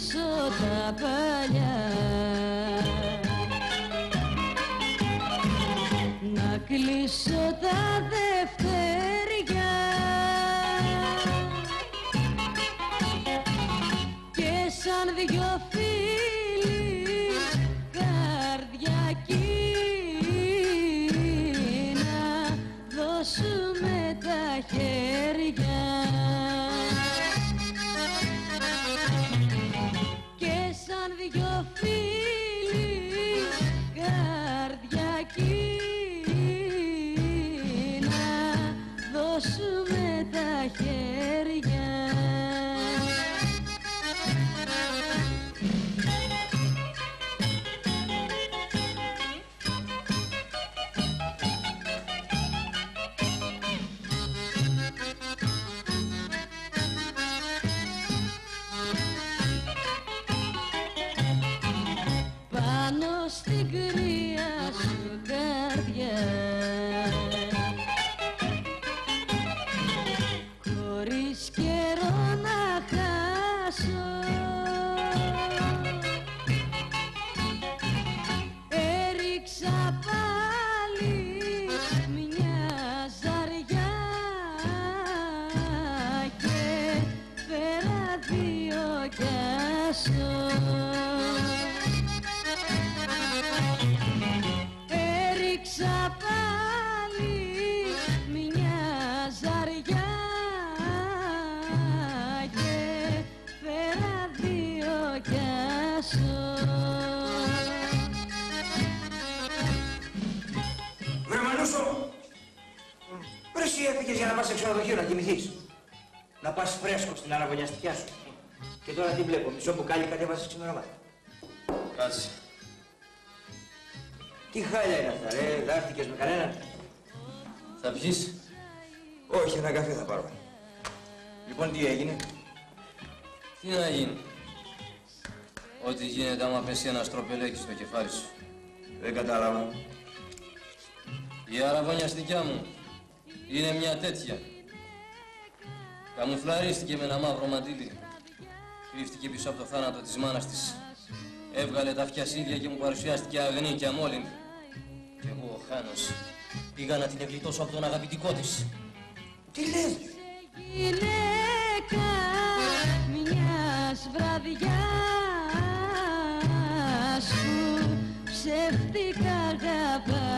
κλείσω τα παλιά, να κλείσω τα δευτεριά και σαν δυο φίλοι καρδιακοί να δώσουμε τα χέρια και σαν δυο φίλοι καρδιακοί να δώσουμε τα χέρια. Πάνω στην κρύα σου καρδιά, χωρίς καιρό να χάσω, έριξα πάλι μια ζαριά και φέρα δύο κιάσω. Έριξα πάλι μια ζαριά και φέρα δύο κιάσω. Βρε Μανούσο, βρε εσύ έφυγες για να πας σε ξενοδοχείο να κοιμηθείς. Να πας φρέσκο στην αραγωνιαστικιά σου. Και τώρα τι βλέπω, μισό μπουκάλι κατέβασες ξημερώματα. Κάτσε. Τι χάλια είναι αυτά, ρε, δάχτηκες με κανέναν? Θα πιείς? Όχι, ένα καφέ θα πάρω. Λοιπόν, τι έγινε? Τι να γίνει? Ό,τι γίνεται άμα πέσει ένα στροπελέκι στο κεφάλι σου. Δεν κατάλαβα. Η αραβωνιαστικιά μου είναι μια τέτοια. Καμουφλαρίστηκε με ένα μαύρο μαντίλι. Κρύφτηκε πίσω από το θάνατο της μάνας της. Έβγαλε τα αυτιασίδια και μου παρουσιάστηκε αγνή και αμόλυνη. Κι εγώ ο Χάνος πήγα να την ευλητώσω από τον αγαπητικό της. Τι λες? Γυναίκα μιας βραδιάς σου ψεύτικα αγαπά.